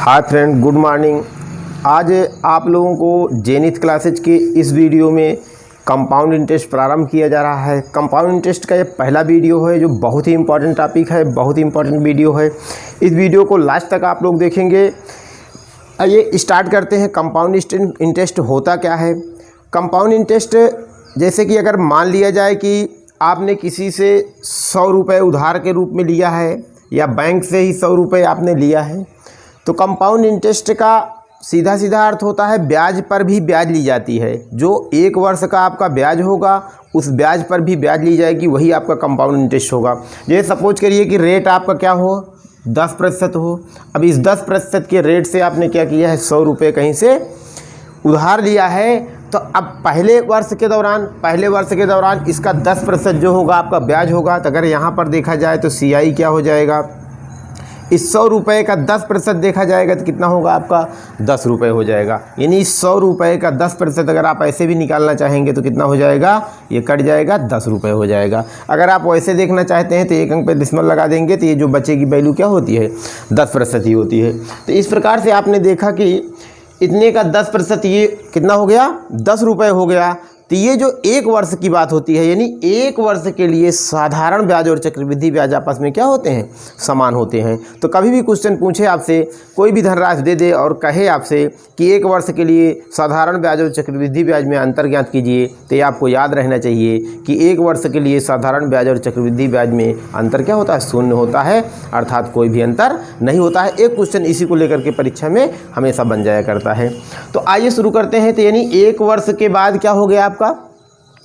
Hi friend, good morning. आज आप लोगों को जेनिथ क्लासेज के इस वीडियो में कंपाउंड इंटरेस्ट प्रारंभ किया जा रहा है। कंपाउंड इंटरेस्ट का ये पहला वीडियो है जो बहुत ही इंपॉर्टेंट टॉपिक है, बहुत ही इंपॉर्टेंट वीडियो है। इस वीडियो को लास्ट तक आप लोग देखेंगे। आइए स्टार्ट करते हैं। कंपाउंड इंटरेस्ट होता क्या है? कंपाउंड इंटरेस्ट जैसे कि अगर मान लिया जाए कि आपने किसी से 100 रुपये उधार के रूप में लिया है या बैंक से ही 100 रुपये आपने लिया है, तो कंपाउंड इंटरेस्ट का सीधा सीधा अर्थ होता है ब्याज पर भी ब्याज ली जाती है। जो 1 वर्ष का आपका ब्याज होगा उस ब्याज पर भी ब्याज ली जाएगी, वही आपका कंपाउंड इंटरेस्ट होगा। जैसे सपोज करिए कि रेट आपका क्या हो, 10% हो। अब इस 10% के रेट से आपने क्या किया है, 100 रुपये कहीं से उधार लिया है। तो अब पहले वर्ष के दौरान इसका 10% जो होगा आपका ब्याज होगा। तो अगर यहाँ पर देखा जाए तो CI क्या हो जाएगा, इस 100 रुपये का 10% देखा जाएगा तो कितना होगा आपका, 10 रुपये हो जाएगा। यानी इस 100 रुपये का 10% अगर आप ऐसे भी निकालना चाहेंगे तो कितना हो जाएगा, ये कट जाएगा, 10 रुपये हो जाएगा। अगर आप वैसे देखना चाहते हैं तो 1 अंक पे डिसमल लगा देंगे तो ये जो बचेगी वैल्यू क्या होती है, 10% ही होती है। तो इस प्रकार से आपने देखा कि इतने का 10% ये कितना हो गया, 10 रुपये हो गया। तो ये जो 1 वर्ष की बात होती है, यानी 1 वर्ष के लिए साधारण ब्याज और चक्रवृद्धि ब्याज आपस में क्या होते हैं, समान होते हैं। तो कभी भी क्वेश्चन पूछे आपसे, कोई भी धनराशि दे दे और कहे आपसे कि 1 वर्ष के लिए साधारण ब्याज और चक्रवृद्धि ब्याज में अंतर ज्ञात कीजिए, तो ये आपको याद रहना चाहिए कि 1 वर्ष के लिए साधारण ब्याज और चक्रवृद्धि ब्याज में अंतर क्या होता है, शून्य होता है, अर्थात कोई भी अंतर नहीं होता है। एक क्वेश्चन इसी को लेकर के परीक्षा में हमेशा बन जाया करता है। तो आइए शुरू करते हैं। तो यानी 1 वर्ष के बाद क्या हो गया आपका,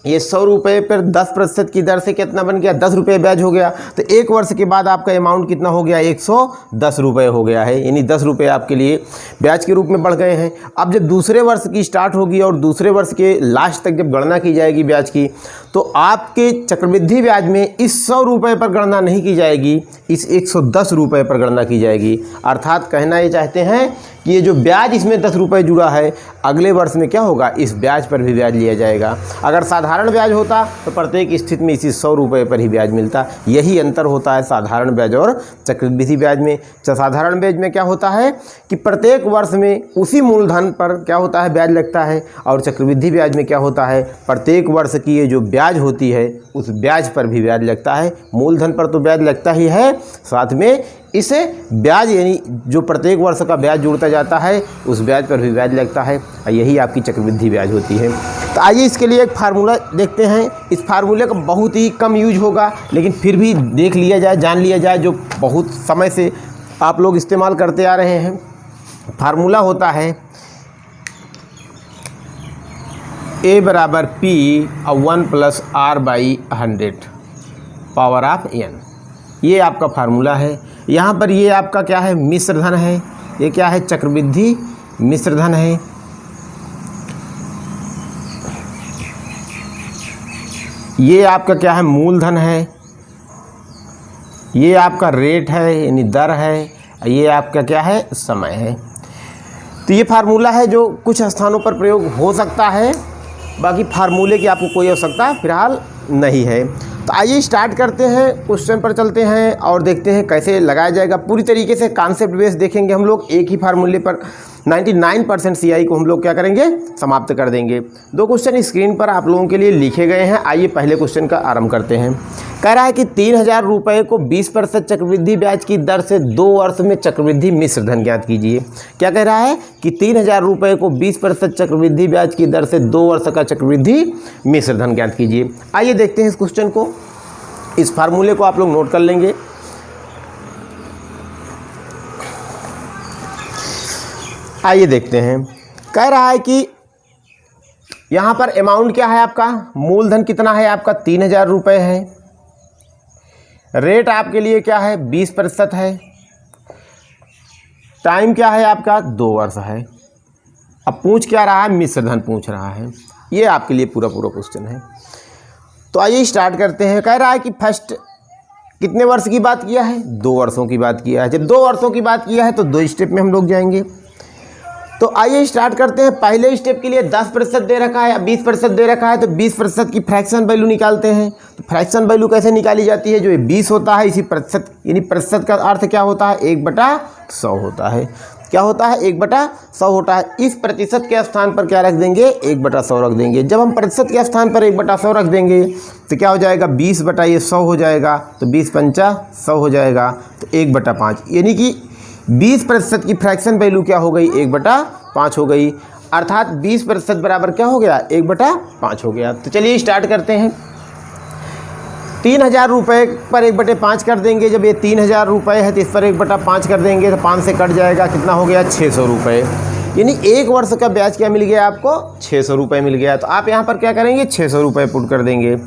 ये 100 रुपये पर 10% की दर से कितना बन गया, 10 रुपये ब्याज हो गया। तो 1 वर्ष के बाद आपका अमाउंट कितना हो गया, 110 रुपये हो गया है। यानी 10 रुपये आपके लिए ब्याज के रूप में बढ़ गए हैं। अब जब दूसरे वर्ष की स्टार्ट होगी और दूसरे वर्ष के लास्ट तक जब गणना की जाएगी ब्याज की, तो आपके चक्रवृद्धि ब्याज में इस 100 रुपये पर गणना नहीं की जाएगी, इस 110 रुपये पर गणना की जाएगी। अर्थात कहना ये चाहते हैं कि ये जो ब्याज इसमें 10 रुपये जुड़ा है, अगले वर्ष में क्या होगा, इस ब्याज पर भी ब्याज लिया जाएगा। अगर साधारण ब्याज होता तो प्रत्येक स्थिति में इसी 100 रुपये पर ही ब्याज मिलता। यही अंतर होता है साधारण ब्याज और चक्रवृद्धि ब्याज में। साधारण ब्याज में क्या होता है कि प्रत्येक वर्ष में उसी मूलधन पर क्या होता है, ब्याज लगता है। और चक्रवृद्धि ब्याज में क्या होता है, प्रत्येक वर्ष की ये जो ब्याज होती है उस ब्याज पर भी ब्याज लगता है। मूलधन पर तो ब्याज लगता ही है, साथ में इसे ब्याज यानी जो प्रत्येक वर्ष का ब्याज जुड़ता जाता है उस ब्याज पर भी ब्याज लगता है। यही आपकी चक्रवृद्धि ब्याज होती है। तो आइए इसके लिए एक फार्मूला देखते हैं। इस फार्मूले का बहुत ही कम यूज होगा, लेकिन फिर भी देख लिया जाए, जान लिया जाए, जो बहुत समय से आप लोग इस्तेमाल करते आ रहे हैं। फार्मूला होता है A बराबर P और 1 + R/100 पावर ऑफ n। ये आपका फार्मूला है। यहाँ पर ये आपका क्या है, मिश्र धन है। ये क्या है, चक्रवृद्धि मिश्र धन है। ये आपका क्या है, मूलधन है। ये आपका रेट है यानी दर है। ये आपका क्या है, समय है। तो ये फार्मूला है जो कुछ स्थानों पर प्रयोग हो सकता है, बाकी फार्मूले की आपको कोई आवश्यकता फिलहाल नहीं है। तो आइए स्टार्ट करते हैं, क्वेश्चन पर चलते हैं और देखते हैं कैसे लगाया जाएगा। पूरी तरीके से कॉन्सेप्ट बेस देखेंगे हम लोग। एक ही फार्मूले पर 99% CI को हम लोग क्या करेंगे, समाप्त कर देंगे। 2 क्वेश्चन स्क्रीन पर आप लोगों के लिए लिखे गए हैं। आइए पहले क्वेश्चन का आरंभ करते हैं। कह रहा है कि 3000 रुपये को 20% चक्रवृद्धि ब्याज की दर से 2 वर्ष में चक्रवृद्धि मिश्र धन ज्ञात कीजिए। क्या कह रहा है कि 3000 रुपये को 20% चक्रवृद्धि ब्याज की दर से 2 वर्ष का चक्रवृद्धि मिश्र धन ज्ञात कीजिए। आइए देखते हैं इस क्वेश्चन को। इस फार्मूले को आप लोग नोट कर लेंगे। आइए देखते हैं। कह रहा है कि यहाँ पर अमाउंट क्या है आपका, मूलधन कितना है आपका, 3000 रुपये है। रेट आपके लिए क्या है, 20% है। टाइम क्या है आपका, 2 वर्ष है। अब पूछ क्या रहा है, मिश्र धन पूछ रहा है। ये आपके लिए पूरा क्वेश्चन है। तो आइए स्टार्ट करते हैं। कह रहा है कि फर्स्ट कितने वर्ष की बात किया है, 2 वर्षों की बात किया है। जब 2 वर्षों की बात किया है तो 2 स्टेप में हम लोग जाएंगे। तो आइए स्टार्ट करते हैं। पहले स्टेप के लिए 10% दे रखा है, 20% दे रखा है, तो 20% की फ्रैक्शन वैल्यू निकालते हैं। तो फ्रैक्शन वैल्यू कैसे निकाली जाती है? जो ये 20 होता है, इसी प्रतिशत, यानी प्रतिशत का अर्थ क्या होता है? 1/100 होता है। क्या होता है? 1/100 होता है। इस प्रतिशत के स्थान पर क्या रख देंगे? 1/100 रख देंगे। जब हम प्रतिशत के स्थान पर 1/100 रख देंगे तो क्या हो जाएगा? 20/100 हो जाएगा, तो 20×5 100 हो जाएगा, तो 1/5, यानी कि 20% की फ्रैक्शन वैल्यू क्या हो गई? 1/5 हो गई, अर्थात 20% बराबर क्या हो गया? 1/5 हो गया। तो चलिए स्टार्ट करते हैं। 3000 रुपये पर 1/5 कर देंगे। जब ये 3000 रुपये है तो इस पर 1/5 कर देंगे, तो 5 से कट जाएगा, कितना हो गया? 600 रुपये। यानी 1 वर्ष का ब्याज क्या मिल गया आपको? 600 रुपये मिल गया। तो आप यहाँ पर क्या करेंगे? 600 रुपये पुट कर देंगे।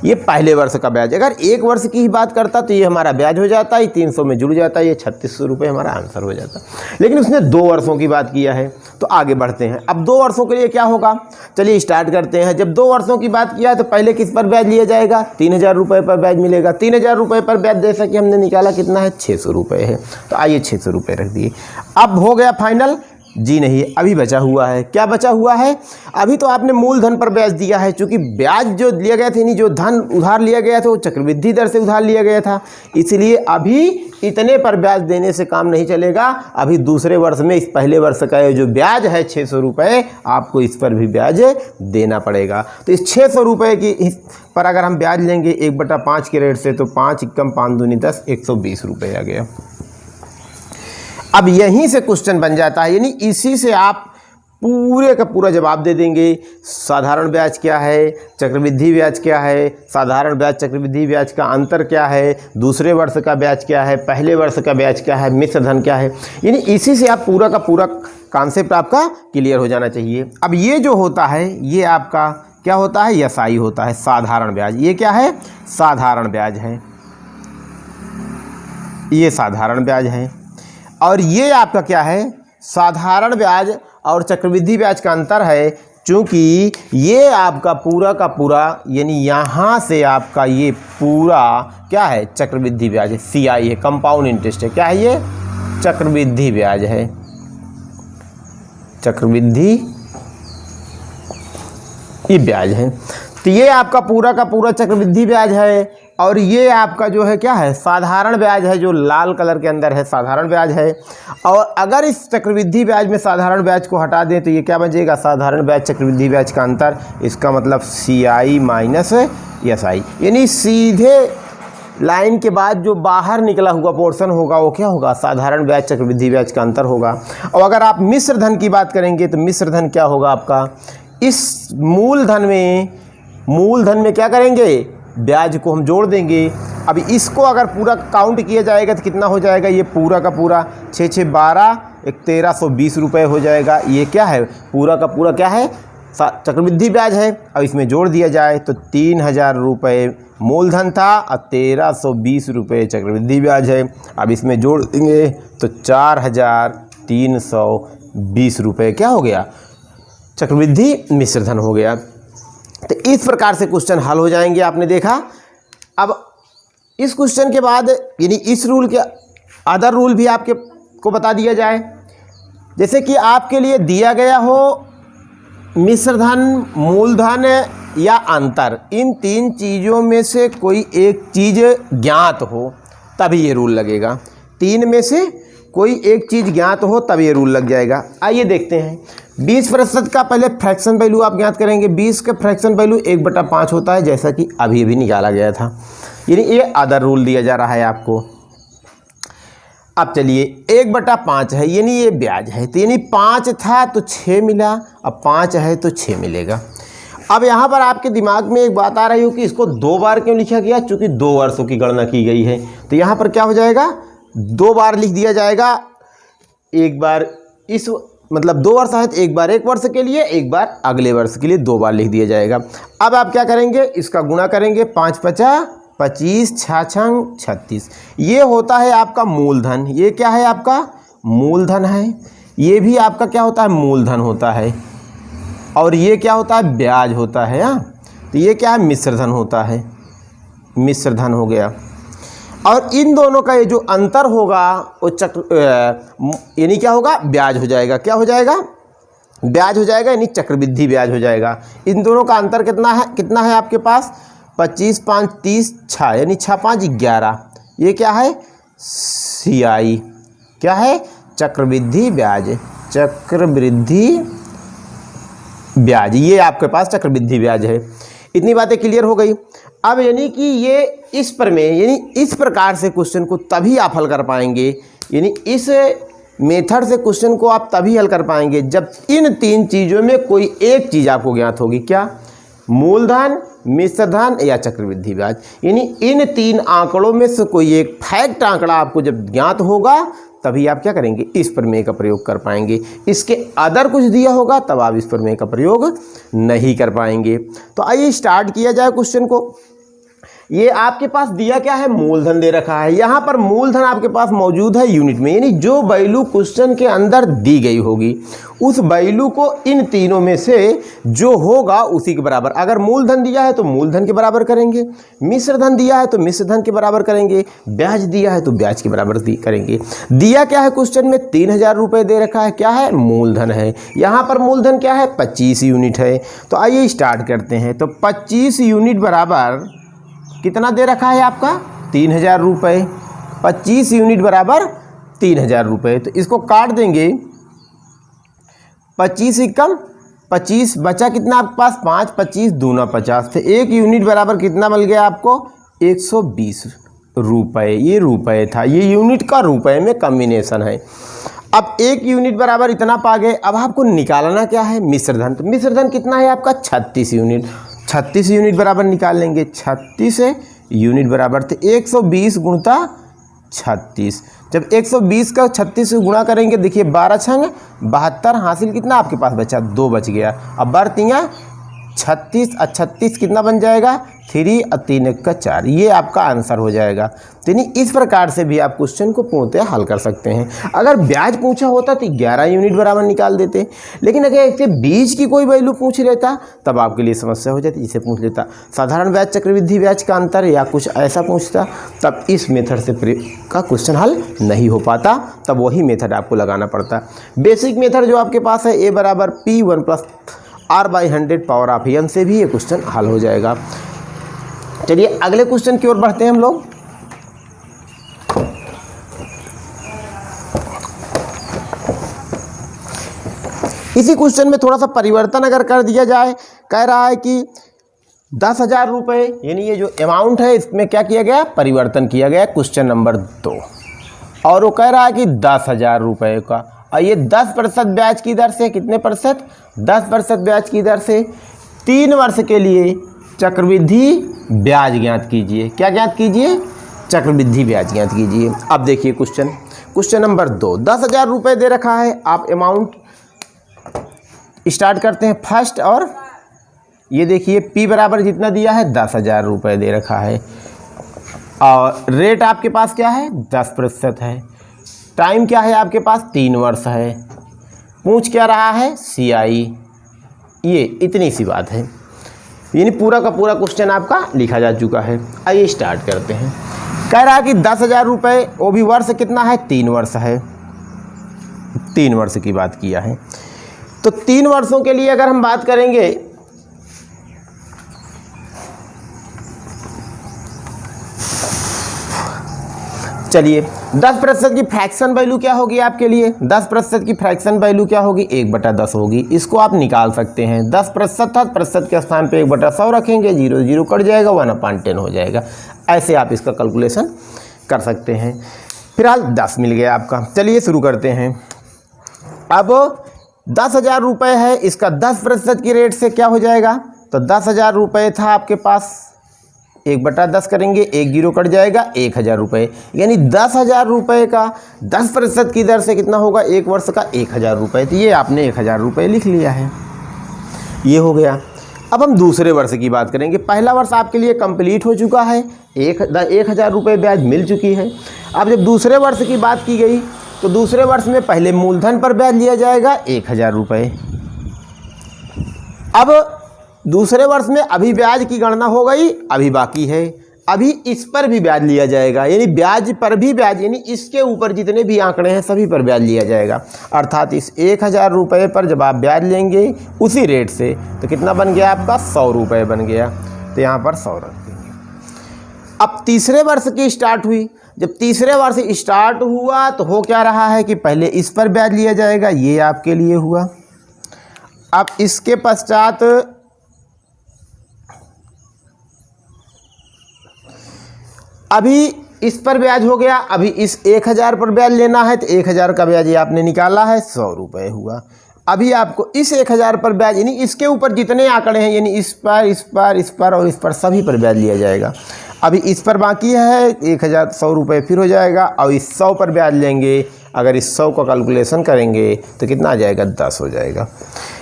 ये पहले वर्ष का ब्याज। अगर 1 वर्ष की ही बात करता तो ये हमारा ब्याज हो जाता है, 300 में जुड़ जाता है, ये 3600 रुपये हमारा आंसर हो जाता। लेकिन उसने 2 वर्षों की बात किया है, तो आगे बढ़ते हैं। अब 2 वर्षों के लिए क्या होगा? चलिए स्टार्ट करते हैं। जब 2 वर्षों की बात किया है तो पहले किस पर ब्याज लिया जाएगा? 3000 रुपये पर ब्याज मिलेगा। 3000 रुपये पर ब्याज जैसा कि हमने निकाला कितना है? 600 रुपये है। तो आइए 600 रुपये रख दिए। अब हो गया फाइनल? जी नहीं, अभी बचा हुआ है। क्या बचा हुआ है? अभी तो आपने मूलधन पर ब्याज दिया है, क्योंकि ब्याज जो लिया गया था, यानी जो धन उधार लिया गया था वो चक्रवृद्धि दर से उधार लिया गया था, इसलिए अभी इतने पर ब्याज देने से काम नहीं चलेगा। अभी दूसरे वर्ष में इस पहले वर्ष का जो ब्याज है 600 रुपये, आपको इस पर भी ब्याज देना पड़ेगा। तो इस 600 रुपये की पर अगर हम ब्याज लेंगे 1/5 के रेट से, तो 5 × 5 × 2 = 10, 120 रुपये आ गया। अब यहीं से क्वेश्चन बन जाता है, यानी इसी से आप पूरे का पूरा जवाब दे देंगे। साधारण ब्याज क्या है, चक्रवृद्धि ब्याज क्या है, साधारण ब्याज चक्रवृद्धि ब्याज का अंतर क्या है, दूसरे वर्ष का ब्याज क्या है, पहले वर्ष का ब्याज क्या है, मिश्र धन क्या है। यानी इसी से आप पूरा का पूरा कॉन्सेप्ट आपका क्लियर हो जाना चाहिए। अब ये जो होता है ये आपका क्या होता है? एसआई होता है, साधारण ब्याज। ये क्या है? साधारण ब्याज है, ये साधारण ब्याज है। और ये आपका क्या है? साधारण ब्याज और चक्रवृद्धि ब्याज का अंतर है, चूँकि ये आपका पूरा का पूरा, यानी यहाँ से आपका ये पूरा क्या है? चक्रवृद्धि ब्याज है, CI है, कंपाउंड इंटरेस्ट है। क्या है ये? चक्रवृद्धि ब्याज है, चक्रवृद्धि ये ब्याज है। तो ये आपका पूरा का पूरा चक्रवृद्धि ब्याज है, और ये आपका जो है क्या है? साधारण ब्याज है, जो लाल कलर के अंदर है, साधारण ब्याज है। और अगर इस चक्रवृद्धि ब्याज में साधारण ब्याज को हटा दें तो ये क्या बचेगा? साधारण ब्याज चक्रवृद्धि ब्याज का अंतर। इसका मतलब CI माइनस SI, यानी सीधे लाइन के बाद जो बाहर निकला हुआ पोर्शन होगा वो क्या होगा? साधारण ब्याज चक्रवृद्धि ब्याज का अंतर होगा। और अगर आप मिश्र धन की बात करेंगे तो मिश्र धन क्या होगा आपका? इस मूलधन में क्या करेंगे? ब्याज को हम जोड़ देंगे। अब इसको अगर पूरा काउंट किया जाएगा तो कितना हो जाएगा? ये पूरा का पूरा 6 × 6 = 12, 1320 रुपये हो जाएगा। ये क्या है? पूरा का पूरा क्या है? चक्रवृद्धि ब्याज है। अब इसमें जोड़ दिया जाए तो 3000 रुपये मूलधन था और 1320 रुपये चक्रवृद्धि ब्याज है। अब इसमें जोड़ देंगे तो 4320 रुपये क्या हो गया? चक्रवृद्धि मिश्र धन हो गया। तो इस प्रकार से क्वेश्चन हल हो जाएंगे, आपने देखा। अब इस क्वेश्चन के बाद, यानी इस रूल के अदर रूल भी आपके को बता दिया जाए। जैसे कि आपके लिए दिया गया हो मिश्र धन, मूलधन या अंतर, इन 3 चीज़ों में से कोई एक चीज़ ज्ञात हो तभी ये रूल लगेगा। 3 में से कोई एक चीज़ ज्ञात हो तब ये रूल लग जाएगा। आइए देखते हैं। 20% का पहले फ्रैक्शन वैल्यू आप ज्ञात करेंगे। 20 का फ्रैक्शन वैल्यू 1/5 होता है, जैसा कि अभी अभी निकाला गया था। यानी ये अदर रूल दिया जा रहा है आपको। अब चलिए 1/5 है, यानी ये ब्याज है, तो यानी 5 था तो 6 मिला, अब 5 है तो 6 मिलेगा। अब यहाँ पर आपके दिमाग में एक बात आ रही हो कि इसको 2 बार क्यों लिखा गया? चूँकि 2 वर्षों की गणना की गई है, तो यहाँ पर क्या हो जाएगा? 2 बार लिख दिया जाएगा। एक बार इस मतलब 2 वर्ष है तो एक बार 1 वर्ष के लिए, एक बार अगले वर्ष के लिए 2 बार लिख दिया जाएगा। अब आप क्या करेंगे? इसका गुणा करेंगे। 5 × 5 = 25, 6 × 6 = 36। ये होता है आपका मूलधन। ये क्या है? आपका मूलधन है। ये भी आपका क्या होता है? मूलधन होता है। और ये क्या होता है? ब्याज होता है। तो ये क्या है? मिश्र धन होता है, मिश्र धन हो गया। और इन दोनों का ये जो अंतर होगा वो यानी क्या होगा? ब्याज हो जाएगा। क्या हो जाएगा? ब्याज हो जाएगा, यानी चक्रवृद्धि ब्याज हो जाएगा। इन दोनों का अंतर कितना है आपके पास, 25 5 30 6, यानी 6 5 11। ये क्या है, CI क्या है, चक्रवृद्धि ब्याज, चक्रवृद्धि ब्याज, ये आपके पास चक्रवृद्धि ब्याज है। इतनी बातें क्लियर हो गई। अब यानी कि ये इस प्रमेय यानी इस प्रकार से क्वेश्चन को तभी आप हल कर पाएंगे, यानी इस मेथड से क्वेश्चन को आप तभी हल कर पाएंगे जब इन तीन चीज़ों में कोई एक चीज़ आपको ज्ञात होगी। क्या, मूलधन, मिश्रधन या चक्रवृद्धि ब्याज। यानी इन तीन आंकड़ों में से कोई एक फैक्ट आंकड़ा आपको जब ज्ञात होगा तभी आप क्या करेंगे, इस प्रमेय का प्रयोग कर पाएंगे। इसके अदर कुछ दिया होगा तब आप इस प्रमेय का प्रयोग नहीं कर पाएंगे। तो आइए स्टार्ट किया जाए क्वेश्चन को। ये आपके पास दिया क्या है, मूलधन दे रखा है। यहाँ पर मूलधन आपके पास मौजूद है यूनिट में, यानी जो वैल्यू क्वेश्चन के अंदर दी गई होगी उस वैल्यू को इन तीनों में से जो होगा उसी के बराबर। अगर मूलधन दिया है तो मूलधन के बराबर करेंगे, मिश्रधन दिया है तो मिश्रधन के बराबर करेंगे, ब्याज दिया है तो ब्याज के बराबर करेंगे। दिया क्या है क्वेश्चन में, 3000 रुपये दे रखा है, क्या है, मूलधन है। यहाँ पर मूलधन क्या है, 25 यूनिट है। तो आइए स्टार्ट करते हैं। तो 25 यूनिट बराबर कितना दे रखा है आपका, 3000 रुपये। 25 यूनिट बराबर 3000 रुपये। तो इसको काट देंगे, 25 एकम 25 बचा कितना आपके पास, 5 25 दूना 50। तो एक यूनिट बराबर कितना मिल गया आपको, 120 रुपये। ये रुपये था, ये यूनिट का रुपये में कॉम्बिनेशन है। अब एक यूनिट बराबर इतना पा गए। अब आपको निकालना क्या है, मिश्रधन। तो मिश्रधन कितना है आपका, 36 यूनिट। 36 यूनिट बराबर निकाल लेंगे, 36 यूनिट बराबर थे 120 गुणता 36। जब 120 का 36 से गुणा करेंगे, देखिए 12 छंग 72, हासिल कितना आपके पास बचा, 2 बच गया। अब बरतियाँ 36 और 36 कितना बन जाएगा, 3 और 3 का 4। ये आपका आंसर हो जाएगा। तो इस प्रकार से भी आप क्वेश्चन को पूर्णतः हल कर सकते हैं। अगर ब्याज पूछा होता तो 11 यूनिट बराबर निकाल देते, लेकिन अगर इसके बीच की कोई वैल्यू पूछ लेता तब आपके लिए समस्या हो जाती। इसे पूछ लेता साधारण ब्याज चक्रवृद्धि ब्याज का अंतर या कुछ ऐसा पूछता, तब इस मेथड से का क्वेश्चन हल नहीं हो पाता, तब वही मेथड आपको लगाना पड़ता। बेसिक मेथड जो आपके पास है, A बराबर P1 + R/100 power of n से भी ये क्वेश्चन हल हो जाएगा। चलिए अगले क्वेश्चन की ओर बढ़ते हैं हम लोग। इसी क्वेश्चन में थोड़ा सा परिवर्तन अगर कर दिया जाए, कह रहा है कि 10,000 रुपये, यानी ये जो अमाउंट है इसमें क्या किया गया, परिवर्तन किया गया, क्वेश्चन नंबर 2। और वो कह रहा है कि 10,000 रुपये का, और ये 10% ब्याज की दर से, कितने %, 10% ब्याज की दर से 3 वर्ष के लिए चक्रवृद्धि ब्याज ज्ञात कीजिए। क्या ज्ञात कीजिए, चक्रवृद्धि ब्याज ज्ञात कीजिए। अब देखिए क्वेश्चन नंबर 2, 10,000 रुपये दे रखा है। आप अमाउंट स्टार्ट करते हैं फर्स्ट, और ये देखिए P बराबर जितना दिया है 10,000 रुपये दे रखा है, और रेट आपके पास क्या है, 10% है। टाइम क्या है आपके पास, 3 वर्ष है। पूछ क्या रहा है, CI। ये इतनी सी बात है, यानी पूरा का पूरा क्वेश्चन आपका लिखा जा चुका है। आइए स्टार्ट करते हैं। कह रहा है कि 10,000 रुपये, वो भी वर्ष कितना है, 3 वर्ष है। 3 वर्ष की बात किया है। तो 3 वर्षों के लिए अगर हम बात करेंगे, चलिए 10% की फ्रैक्शन वैल्यू क्या होगी आपके लिए, 10% की फ्रैक्शन वैल्यू क्या होगी, 1/10 होगी। इसको आप निकाल सकते हैं। 10% था, प्रतिशत के स्थान पे 1/100 रखेंगे, 0 0 कट जाएगा, 1/10 हो जाएगा। ऐसे आप इसका कैलकुलेशन कर सकते हैं। फिलहाल 10 मिल गया आपका। चलिए शुरू करते हैं। अब 10,000 रुपये है, इसका 10% की रेट से क्या हो जाएगा, तो 10,000 रुपये था आपके पास, 1/10 करेंगे, 1 0 कट जाएगा, 1,000 रुपये। यानी 10,000 रुपये का 10% की दर से कितना होगा, 1 वर्ष का 1,000 रुपये। तो ये आपने 1,000 रुपये लिख लिया है, ये हो गया। अब हम दूसरे वर्ष की बात करेंगे। पहला वर्ष आपके लिए कंप्लीट हो चुका है, 1,000 रुपये ब्याज मिल चुकी है। अब जब दूसरे वर्ष की बात की गई तो दूसरे वर्ष में पहले मूलधन पर ब्याज लिया जाएगा 1,000 रुपये। अब दूसरे वर्ष में अभी ब्याज की गणना हो गई, अभी बाकी है। अभी इस पर भी ब्याज लिया जाएगा, यानी ब्याज पर भी ब्याज, यानी इसके ऊपर जितने भी आंकड़े हैं सभी पर ब्याज लिया जाएगा। अर्थात इस 1000 रुपये पर जब आप ब्याज लेंगे उसी रेट से, तो कितना बन गया आपका 100 रुपये बन गया। तो यहाँ पर 100 रख देंगे। अब तीसरे वर्ष की स्टार्ट हुई, जब तीसरे वर्ष स्टार्ट हुआ तो हो क्या रहा है कि पहले इस पर ब्याज लिया जाएगा, ये आपके लिए हुआ। अब इसके पश्चात अभी इस पर ब्याज हो गया, अभी इस 1000 पर ब्याज लेना है तो 1000 का ब्याज ये आपने निकाला है, 100 रुपये हुआ। अभी आपको इस 1000 पर ब्याज, यानी इसके ऊपर जितने आंकड़े हैं, यानी इस पर, इस पर, इस पर और इस पर सभी पर ब्याज लिया जाएगा। अभी इस पर बाकी है 1000, 100 रुपये फिर हो जाएगा, और इस 100 पर ब्याज लेंगे। अगर इस 100 का कैलकुलेशन करेंगे तो कितना आ जाएगा, 10 हो जाएगा।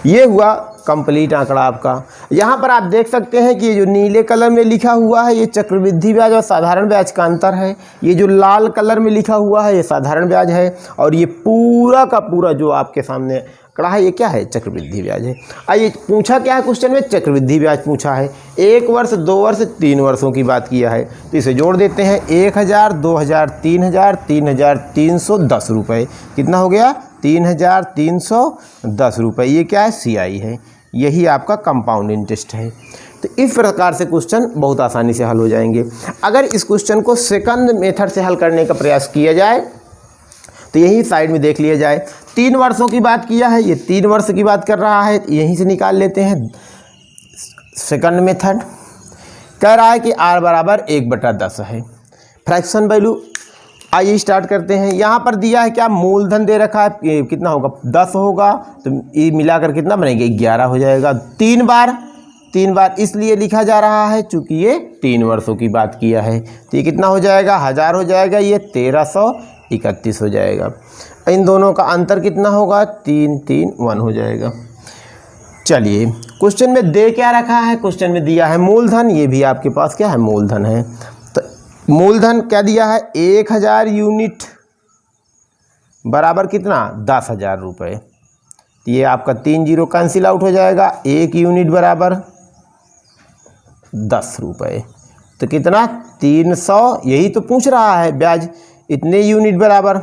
ये हुआ कंप्लीट आंकड़ा आपका। यहाँ पर आप देख सकते हैं कि ये जो नीले कलर में लिखा हुआ है ये चक्रवृद्धि ब्याज और साधारण ब्याज का अंतर है। ये जो लाल कलर में लिखा हुआ है ये साधारण ब्याज है, और ये पूरा का पूरा जो आपके सामने आंकड़ा है ये क्या है, चक्रवृद्धि ब्याज है। आइए पूछा क्या है क्वेश्चन में, चक्रवृद्धि ब्याज पूछा है। 1 वर्ष, 2 वर्ष, 3 वर्षों की बात किया है, तो इसे जोड़ देते हैं। 1000, 2000, 3000, 3310 रुपये। कितना हो गया, 3310 रुपये। ये क्या है, CI है। यही आपका कंपाउंड इंटरेस्ट है। तो इस प्रकार से क्वेश्चन बहुत आसानी से हल हो जाएंगे। अगर इस क्वेश्चन को सेकंड मेथड से हल करने का प्रयास किया जाए तो यही साइड में देख लिया जाए। 3 वर्षों की बात किया है, ये 3 वर्ष की बात कर रहा है, यहीं से निकाल लेते हैं। सेकंड मेथड कह रहा है कि R बराबर 1/10 है, फ्रैक्शन वैल्यू। आइए स्टार्ट करते हैं। यहाँ पर दिया है क्या, मूलधन दे रखा है, कितना होगा, 10 होगा, तो ये मिलाकर कितना बनेगा, 11 हो जाएगा। 3 बार इसलिए लिखा जा रहा है चूँकि ये 3 वर्षों की बात किया है। तो ये कितना हो जाएगा, 1000 हो जाएगा, ये 1331 हो जाएगा। इन दोनों का अंतर कितना होगा, 3, 3, 1 हो जाएगा। चलिए क्वेश्चन में दे क्या रखा है, क्वेश्चन में दिया है मूलधन, ये भी आपके पास क्या है, मूलधन है। तो मूलधन क्या दिया है, 1000 यूनिट बराबर कितना, 10,000 रुपये। ये आपका 3 जीरो कैंसिल आउट हो जाएगा, 1 यूनिट बराबर 10 रुपये। तो कितना, 300। यही तो पूछ रहा है ब्याज, इतने यूनिट बराबर,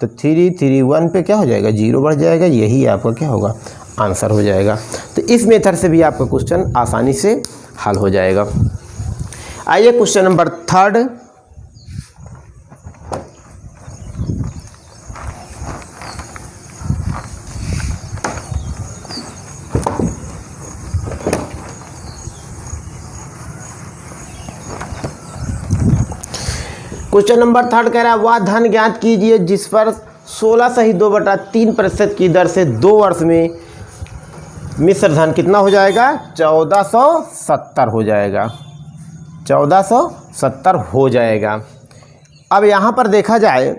तो 331 पे क्या हो जाएगा, 0 बढ़ जाएगा। यही आपका क्या होगा, आंसर हो जाएगा। तो इस मेथड से भी आपका क्वेश्चन आसानी से हल हो जाएगा। आइए क्वेश्चन नंबर 3। क्वेश्चन नंबर 3 कह रहा है, वह धन ज्ञात कीजिए जिस पर 16.3% की दर से 2 वर्ष में मिश्र धन कितना हो जाएगा, 1470 हो जाएगा, 1470 हो जाएगा। अब यहाँ पर देखा जाए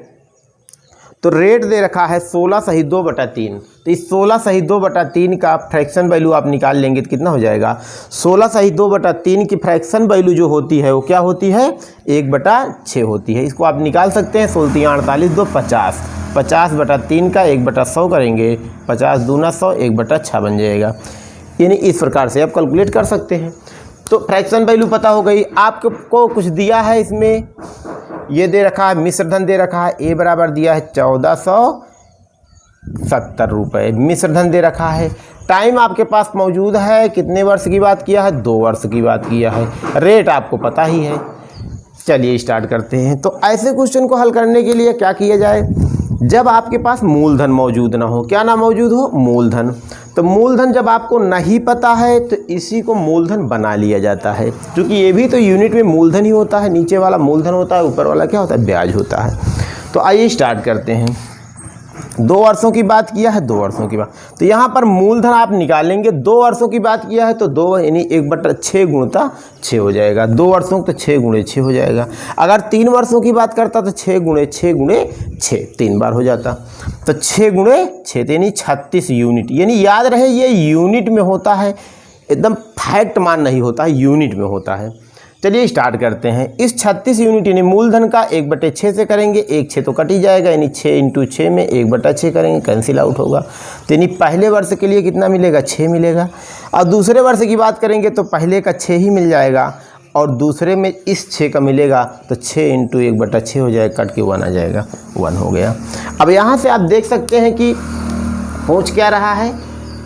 तो रेट दे रखा है 16/2/3। तो इस 16/2/3 का फ्रैक्शन वैल्यू आप निकाल लेंगे तो कितना हो जाएगा, 16/2/3 की फ्रैक्शन वैल्यू जो होती है वो क्या होती है, 1/6 होती है। इसको आप निकाल सकते हैं, 16 48 2 50, 50/3 का 1/100 करेंगे, 50 दूना 100, 1/6 बन जाएगा। यानी इस प्रकार से आप कैलकुलेट कर सकते हैं। तो फ्रैक्शन वैल्यू पता हो गई। आपको कुछ दिया है इसमें, ये दे रखा है, मिश्र धन दे रखा है, ए बराबर दिया है 1470 रुपये, मिश्र धन दे रखा है। टाइम आपके पास मौजूद है, कितने वर्ष की बात किया है, 2 वर्ष की बात किया है। रेट आपको पता ही है। चलिए स्टार्ट करते हैं। तो ऐसे क्वेश्चन को हल करने के लिए क्या किया जाए, जब आपके पास मूलधन मौजूद ना हो, क्या ना मौजूद हो, मूलधन। तो मूलधन जब आपको नहीं पता है तो इसी को मूलधन बना लिया जाता है, क्योंकि ये भी तो यूनिट में मूलधन ही होता है। नीचे वाला मूलधन होता है, ऊपर वाला क्या होता है, ब्याज होता है। तो आइए स्टार्ट करते हैं। 2 वर्षों की बात किया है, 2 वर्षों की बात, तो यहाँ पर मूलधन आप निकालेंगे। 2 वर्षों की बात किया है तो 2 यानी 1/6 गुणता 6 हो जाएगा। 2 वर्षों तो 6 × 6 हो जाएगा। अगर 3 वर्षों की बात करता तो 6 × 6 × 6 3 बार हो जाता। तो 6 × 6 यानी 36 यूनिट। यानी याद रहे ये यूनिट में होता है, एकदम फैक्ट मान नहीं होता है, यूनिट में होता है। चलिए स्टार्ट करते हैं। इस 36 यूनिट यानी मूलधन का 1/6 से करेंगे, 1 6 तो कट ही जाएगा, यानी 6 × 6 में 1/6 करेंगे, कैंसिल आउट होगा। तो यानी पहले वर्ष के लिए कितना मिलेगा, 6 मिलेगा। और दूसरे वर्ष की बात करेंगे तो पहले का 6 ही मिल जाएगा, और दूसरे में इस 6 का मिलेगा तो 6 × 1/6 हो जाएगा, कट के 1 आ जाएगा, 1 हो गया। अब यहाँ से आप देख सकते हैं कि पूछ क्या रहा है,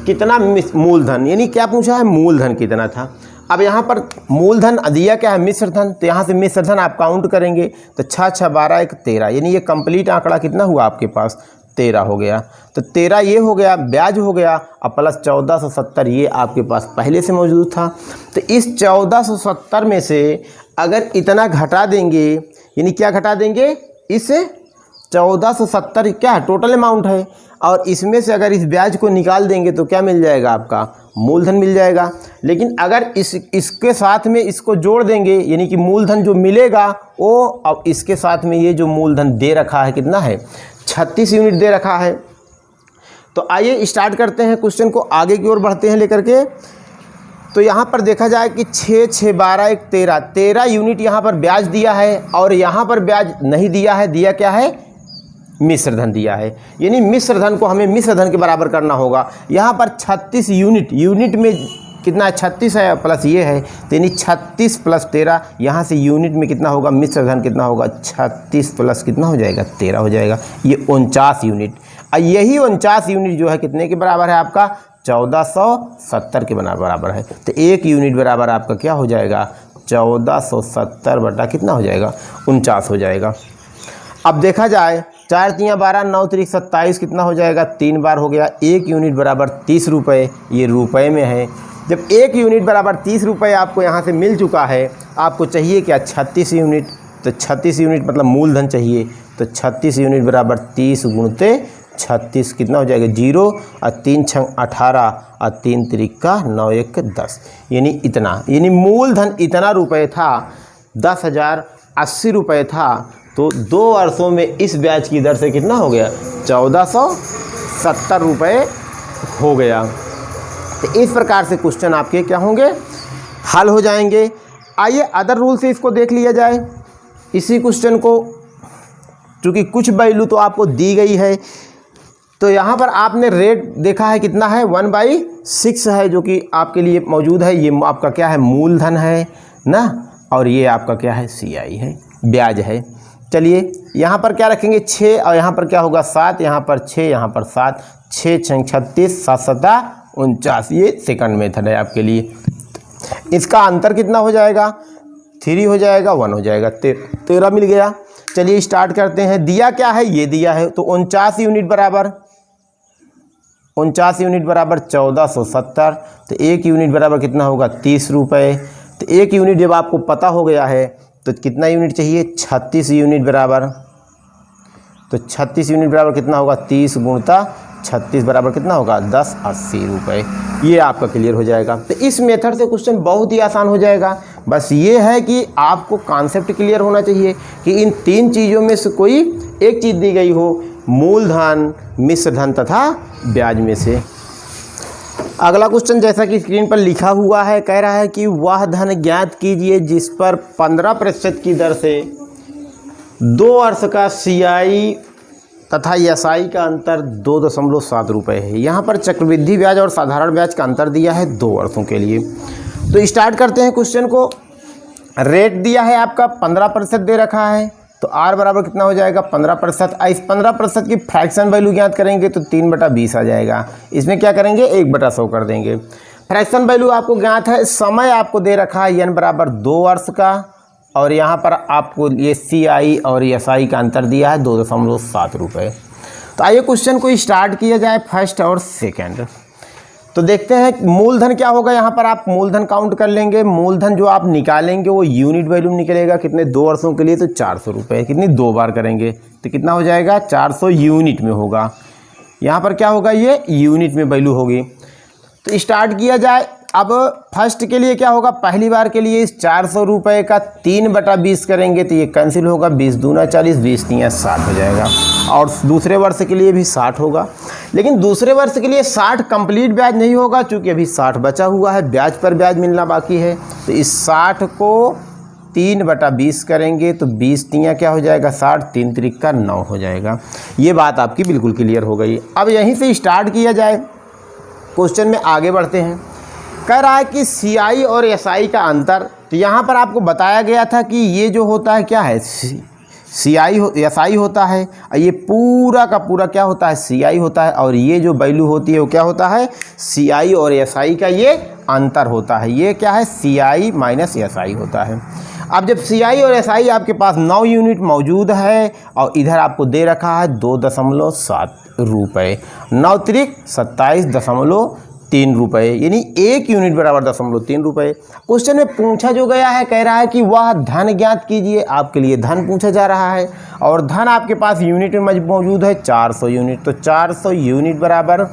कितना मूलधन, यानी क्या पूछा है, मूलधन कितना था। अब यहाँ पर मूलधन दिया क्या है, मिश्र धन, तो यहाँ से मिश्र धन आप काउंट करेंगे तो 6 × 6 = 12, 1 13, यानी ये कंप्लीट आंकड़ा कितना हुआ आपके पास, 13 हो गया। तो 13 ये हो गया, ब्याज हो गया, और प्लस 1470 ये आपके पास पहले से मौजूद था। तो इस 1470 में से अगर इतना घटा देंगे, यानी क्या घटा देंगे, इस 1470 क्या है, टोटल अमाउंट है, और इसमें से अगर इस ब्याज को निकाल देंगे तो क्या मिल जाएगा, आपका मूलधन मिल जाएगा। लेकिन अगर इसके साथ में इसको जोड़ देंगे, यानी कि मूलधन जो मिलेगा वो अब इसके साथ में ये जो मूलधन दे रखा है कितना है, 36 यूनिट दे रखा है। तो आइए स्टार्ट करते हैं क्वेश्चन को, आगे की ओर बढ़ते हैं लेकर के। तो यहाँ पर देखा जाए कि 6 × 6 = 12, 1 13, 13 यूनिट यहाँ पर ब्याज दिया है, और यहाँ पर ब्याज नहीं दिया है, दिया क्या है, मिश्र धन दिया है। यानी मिश्र धन को हमें मिश्र धन के बराबर करना होगा। यहाँ पर 36 यूनिट, यूनिट में कितना है, 36 है प्लस ये है, तो यानी 36 + 13, यहाँ से यूनिट में कितना होगा, मिश्र धन कितना होगा, 36 प्लस कितना हो जाएगा, 13 हो जाएगा, ये 49 यूनिट। और यही 49 यूनिट जो है कितने के बराबर है, आपका 1470 के बराबर है। तो 1 यूनिट बराबर आपका क्या हो जाएगा, 1470 बटा कितना हो जाएगा, 49 हो जाएगा। अब देखा जाए 4 × 3 = 12, 9 × 3 = 27 कितना हो जाएगा, 3 बार हो गया। 1 यूनिट बराबर 30 रुपये, ये रुपए में है। जब 1 यूनिट बराबर 30 रुपये आपको यहाँ से मिल चुका है, आपको चाहिए क्या, 36 यूनिट। तो 36 यूनिट मतलब मूलधन चाहिए, तो 36 यूनिट बराबर 30 × 36 कितना हो जाएगा, 0, और 3 × 6 = 18, और 3 × 3 = 9, 1 10, यानी इतना, यानी मूलधन इतना रुपये था, 10,080 रुपये था। तो 2 वर्षों में इस ब्याज की दर से कितना हो गया, 1470 रुपये हो गया। तो इस प्रकार से क्वेश्चन आपके क्या होंगे, हल हो जाएंगे। आइए अदर रूल से इसको देख लिया जाए, इसी क्वेश्चन को, क्योंकि कुछ वैल्यू तो आपको दी गई है। तो यहाँ पर आपने रेट देखा है कितना है, 1/6 है, जो कि आपके लिए मौजूद है। ये आपका क्या है, मूलधन है ना, और ये आपका क्या है, CI है, ब्याज है। चलिए यहाँ पर क्या रखेंगे, 6, और यहाँ पर क्या होगा, 7, यहाँ पर 6, यहाँ पर 7, 6 × 6 = 36, 7 × 7 = 49। ये सेकंड मेथड है आपके लिए। इसका अंतर कितना हो जाएगा, 3 हो जाएगा, 1 हो जाएगा, 13 मिल गया। चलिए स्टार्ट करते हैं। दिया क्या है, ये दिया है, तो 49 यूनिट बराबर 1470, तो 1 यूनिट बराबर कितना होगा, 30 रुपये। तो 1 यूनिट जब आपको पता हो गया है तो कितना यूनिट चाहिए, 36 यूनिट बराबर, तो 36 यूनिट बराबर कितना होगा, 30 × 36 बराबर कितना होगा, 1080 रुपये। ये आपका क्लियर हो जाएगा। तो इस मेथड से क्वेश्चन बहुत ही आसान हो जाएगा। बस ये है कि आपको कॉन्सेप्ट क्लियर होना चाहिए कि इन 3 चीज़ों में से कोई एक चीज़ दी गई हो, मूलधन, मिश्र धन तथा ब्याज में से। अगला क्वेश्चन जैसा कि स्क्रीन पर लिखा हुआ है, कह रहा है कि वह धन ज्ञात कीजिए जिस पर 15% की दर से 2 वर्ष का CI तथा SI का अंतर 2.7 रुपये है। यहाँ पर चक्रवृद्धि ब्याज और साधारण ब्याज का अंतर दिया है 2 वर्षों के लिए। तो स्टार्ट करते हैं क्वेश्चन को। रेट दिया है आपका 15% दे रखा है, तो R बराबर कितना हो जाएगा, 15%। इस 15% की फ्रैक्शन वैल्यू ज्ञात करेंगे तो 3/20 आ जाएगा। इसमें क्या करेंगे, 1/100 कर देंगे। फ्रैक्शन वैल्यू आपको ज्ञात है, समय आपको दे रखा है n बराबर 2 वर्ष का, और यहाँ पर आपको ये CI और SI का अंतर दिया है 2.7 रुपये। तो आइए क्वेश्चन को स्टार्ट किया जाए, फर्स्ट और सेकेंड। तो देखते हैं मूलधन क्या होगा। यहाँ पर आप मूलधन काउंट कर लेंगे। मूलधन जो आप निकालेंगे वो यूनिट वैल्यू निकलेगा, कितने, 2 वर्षों के लिए, तो 400 रुपये। कितनी, 2 बार करेंगे तो कितना हो जाएगा, 400 यूनिट में होगा। यहाँ पर क्या होगा, ये यूनिट में वैल्यू होगी। तो स्टार्ट किया जाए। अब फर्स्ट के लिए क्या होगा, पहली बार के लिए इस 400 रुपये का 3/20 करेंगे तो ये कैंसिल होगा, 20 दूना 40, 20 तिया 60 हो जाएगा। और दूसरे वर्ष के लिए भी 60 होगा, लेकिन दूसरे वर्ष के लिए 60 कंप्लीट ब्याज नहीं होगा, चूँकि अभी 60 बचा हुआ है, ब्याज पर ब्याज मिलना बाकी है। तो इस 60 को 3/20 करेंगे तो 20 तिया क्या हो जाएगा, 60, 3 × 9 हो जाएगा। ये बात आपकी बिल्कुल क्लियर हो गई। अब यहीं से स्टार्ट किया जाए, क्वेश्चन में आगे बढ़ते हैं। कह रहा है कि CI और SI का अंतर। तो यहाँ पर आपको बताया गया था कि ये जो होता है क्या है, SI होता है, और ये पूरा का पूरा क्या होता है, CI होता है, और ये जो वैल्यू होती है वो क्या होता है, CI और SI का ये अंतर होता है। ये क्या है, CI माइनस SI होता है। अब जब CI और SI आपके पास 9 यूनिट मौजूद है और इधर आपको दे रखा है 2.7 रुपये, 9 त्रिक 27.3 रुपये, यानी 1 यूनिट बराबर 0.3 रुपये। क्वेश्चन में पूछा जो गया है, कह रहा है कि वह धन ज्ञात कीजिए। आपके लिए धन पूछा जा रहा है और धन आपके पास यूनिट में मौजूद है 400 यूनिट। तो 400 यूनिट बराबर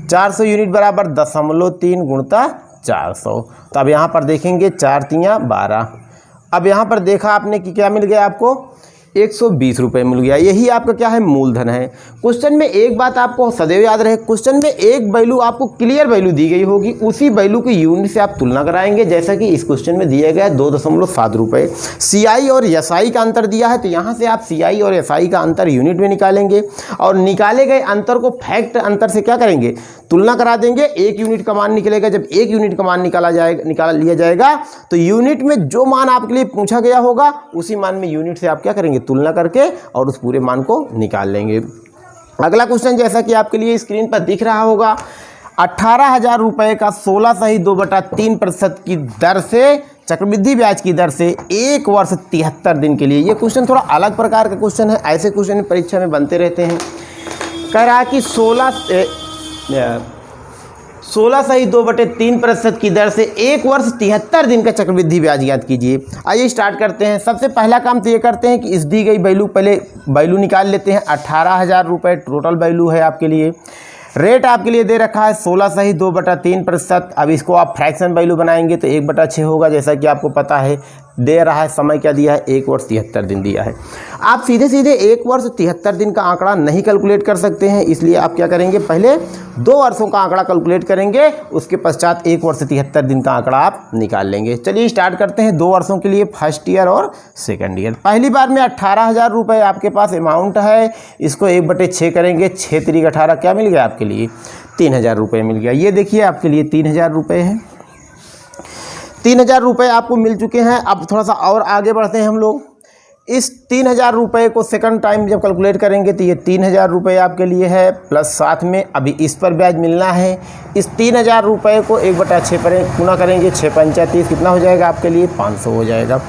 0.3 गुणिता 400। तो अब यहाँ पर देखेंगे 4 तियाँ 12। अब यहाँ पर देखा आपने कि क्या मिल गया आपको, 120 रुपये मिल गया। यही आपका क्या है, मूलधन है। क्वेश्चन में एक बात आपको सदैव याद रहे, क्वेश्चन में एक वैल्यू आपको क्लियर वैल्यू दी गई होगी, उसी वैल्यू की यूनिट से आप तुलना कराएंगे। जैसा कि इस क्वेश्चन में दिया गया है 2.7 रुपये। CI और SI का अंतर दिया है, तो यहाँ से आप CI और SI का अंतर यूनिट में निकालेंगे और निकाले गए अंतर को फैक्ट अंतर से क्या करेंगे, तुलना करा देंगे। 1 यूनिट का मान निकलेगा। जब 1 यूनिट का मान निकाल लिया जाएगा तो यूनिट में जो मान आपके लिए पूछा गया होगा उसी मान में यूनिट से आप क्या करेंगे, तुलना करके और उस पूरे मान को निकाल लेंगे। अगला क्वेश्चन जैसा कि आपके लिए स्क्रीन पर दिख रहा होगा, 18,000 रुपये का 16.3% की दर से चक्रवृद्धि ब्याज की दर से 1 वर्ष 73 दिन के लिए। ये क्वेश्चन थोड़ा अलग प्रकार का क्वेश्चन है, ऐसे क्वेश्चन परीक्षा में बनते रहते हैं। कह रहा है कि 16.2% की दर से 1 वर्ष 73 दिन का चक्रवृद्धि ब्याज ज्ञात कीजिए। आइए स्टार्ट करते हैं। सबसे पहला काम तो ये करते हैं कि इस दी गई वैल्यू, पहले वैल्यू निकाल लेते हैं। 18,000 रुपये टोटल वैल्यू है आपके लिए। रेट आपके लिए दे रखा है 16.2/3%। अब इसको आप फ्रैक्शन वैल्यू बनाएंगे तो 1/6 होगा, जैसा कि आपको पता है। दे रहा है समय क्या दिया है, 1 वर्ष 73 दिन दिया है। आप सीधे सीधे 1 वर्ष 73 दिन का आंकड़ा नहीं कैलकुलेट कर सकते हैं, इसलिए आप क्या करेंगे, पहले 2 वर्षों का आंकड़ा कैलकुलेट करेंगे, उसके पश्चात 1 वर्ष 73 दिन का आंकड़ा आप निकाल लेंगे। चलिए स्टार्ट करते हैं 2 वर्षों के लिए, फर्स्ट ईयर और सेकेंड ईयर। पहली बार में 18,000 रुपये आपके पास अमाउंट है, इसको 1/6 करेंगे, 6 तिरिक 18 क्या मिल गया आपके लिए, 3,000 रुपये मिल गया। ये देखिए आपके लिए 3,000 रुपये है। 3,000 रुपये आपको मिल चुके हैं। अब थोड़ा सा और आगे बढ़ते हैं हम लोग। इस 3,000 रुपये को सेकंड टाइम जब कैलकुलेट करेंगे तो ये 3,000 रुपये आपके लिए है, प्लस साथ में अभी इस पर ब्याज मिलना है। इस 3,000 रुपये को 1/6 पर गुना करेंगे, 6 पंचा 30, कितना हो जाएगा आपके लिए, 500 हो जाएगा।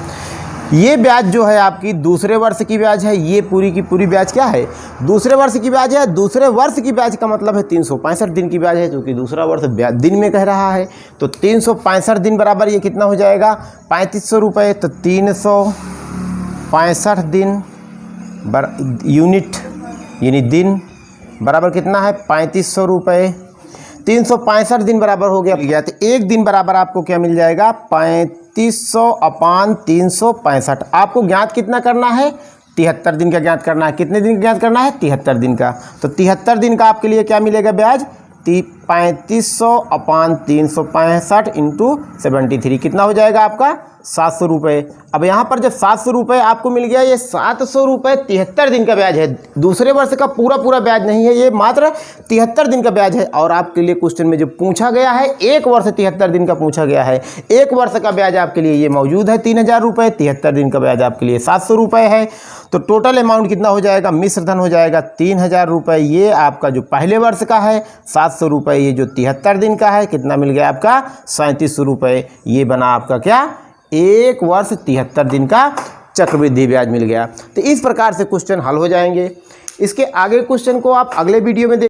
ये ब्याज जो है आपकी दूसरे वर्ष की ब्याज है। ये पूरी की पूरी ब्याज क्या है, दूसरे वर्ष की ब्याज है। दूसरे वर्ष की ब्याज का मतलब है 365 दिन की ब्याज है, क्योंकि दूसरा वर्ष ब्याज दिन में कह रहा है। तो 365 दिन बराबर ये कितना हो जाएगा, 3500 रुपये। तो 365 दिन यूनिट यानी दिन बराबर कितना है, 3500 रुपये। 365 दिन बराबर हो गया। तो एक दिन बराबर आपको क्या मिल जाएगा, 3500/365। आपको ज्ञात कितना करना है, 73 दिन का ज्ञात करना है। कितने दिन का ज्ञात करना है, 73 दिन का। तो 73 दिन का आपके लिए क्या मिलेगा ब्याज, 3500/365 इंटू 73 कितना हो जाएगा आपका, 700 रुपये। अब यहाँ पर जब 700 रुपये आपको मिल गया, ये 700 रुपये 73 दिन का ब्याज है। दूसरे वर्ष का पूरा ब्याज नहीं है, ये मात्र 73 दिन का ब्याज है। और आपके लिए क्वेश्चन में जो पूछा गया है 1 वर्ष 73 दिन का पूछा गया है। 1 वर्ष का ब्याज आपके लिए ये मौजूद है 3,000 रुपये, 73 दिन का ब्याज आपके लिए 700 रुपये है। तो टोटल अमाउंट कितना हो जाएगा, मिश्र धन हो जाएगा 3,000 रुपये। ये आपका जो पहले वर्ष का है, 700 रुपये ये जो 73 दिन का है, कितना मिल गया आपका, 3700 रुपये। ये बना आपका क्या, 1 वर्ष 73 दिन का चक्रवृद्धि ब्याज मिल गया। तो इस प्रकार से क्वेश्चन हल हो जाएंगे। इसके आगे क्वेश्चन को आप अगले वीडियो में